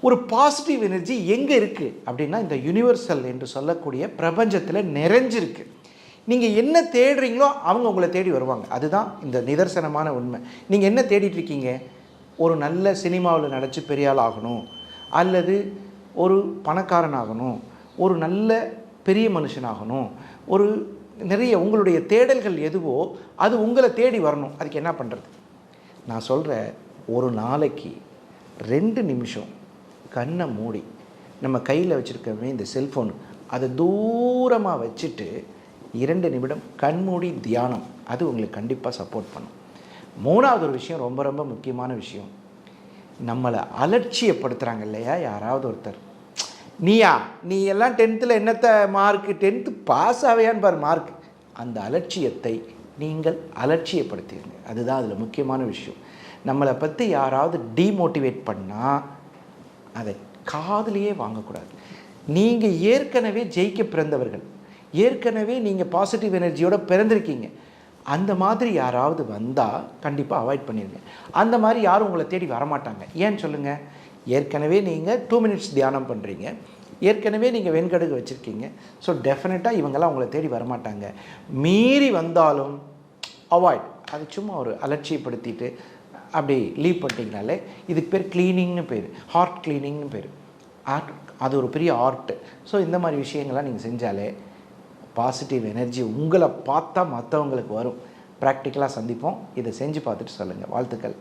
ஒரு positive energy எங்கே இருக்குது அப்படின்னா இந்த யுனிவர்சல் என்று சொல்லக்கூடிய பிரபஞ்சத்தில் நிறைஞ்சிருக்கு. நீங்கள் என்ன தேடுறீங்களோ அவங்க உங்களை தேடி வருவாங்க. அதுதான் இந்த நிதர்சனமான உண்மை. நீங்கள் என்ன தேடிட்டுருக்கீங்க? ஒரு நல்ல சினிமாவில் நடித்து பெரிய ஆள் ஆகணும், அல்லது ஒரு பணக்காரன் ஆகணும், ஒரு நல்ல பெரிய மனுஷனாகணும், ஒரு நிறைய உங்களுடைய தேடல்கள் எதுவோ அது உங்களை தேடி வரணும். அதுக்கு என்ன பண்ணுறது? நான் சொல்கிறேன், ஒரு நாளைக்கு 2 நிமிஷம் கண்ணை மூடி நம்ம கையில் வச்சுருக்கவே இந்த செல்ஃபோன் அதை தூரமாக வச்சுட்டு 2 நிமிடம் கண்மூடி தியானம், அது உங்களுக்கு கண்டிப்பாக சப்போர்ட் பண்ணும். 3வது ஒரு விஷயம், ரொம்ப ரொம்ப முக்கியமான விஷயம், நம்மளை அலட்சியப்படுத்துகிறாங்க இல்லையா யாராவது ஒருத்தர், நீ எல்லாம் 10th என்னத்தை மார்க்கு, 10th பாஸ் ஆவையான்னு பாரு மார்க். அந்த அலட்சியத்தை நீங்கள் அலட்சியப்படுத்திடுங்க. அதுதான் அதில் முக்கியமான விஷயம். நம்மளை பற்றி யாராவது டீமோட்டிவேட் பண்ணால் அதை காதுலையே வாங்கக்கூடாது. நீங்கள் ஏற்கனவே ஜெயிக்க பிறந்தவர்கள், ஏற்கனவே நீங்கள் பாசிட்டிவ் எனர்ஜியோடு பிறந்திருக்கீங்க. அந்த மாதிரி யாராவது வந்தால் கண்டிப்பாக அவாய்ட் பண்ணிடுங்க. அந்த மாதிரி யாரும் உங்களை தேடி வரமாட்டாங்க. ஏன்னு சொல்லுங்கள்? ஏற்கனவே நீங்கள் 2 minutes தியானம் பண்ணுறீங்க, ஏற்கனவே நீங்கள் வெண்கடுகு வச்சுருக்கீங்க. ஸோ டெஃபினட்டாக இவங்கெல்லாம் உங்களை தேடி வரமாட்டாங்க. மீறி வந்தாலும் அவாய்ட். அது சும்மா ஒரு அலட்சியப்படுத்திட்டு அப்படி லீவ் பண்ணிட்டீங்கனாலே இதுக்கு பேர் க்ளீனிங்னு பேர், ஹார்ட் க்ளீனிங்னு பேர். அது ஒரு பெரிய ஆர்ட்டு. ஸோ இந்த மாதிரி விஷயங்கள்லாம் நீங்கள் செஞ்சாலே பாசிட்டிவ் எனர்ஜி உங்களை பார்த்தா மற்றவங்களுக்கு வரும். ப்ராக்டிக்கலாக சந்திப்போம். இதை செஞ்சு பார்த்துட்டு சொல்லுங்கள். வாழ்த்துக்கள்.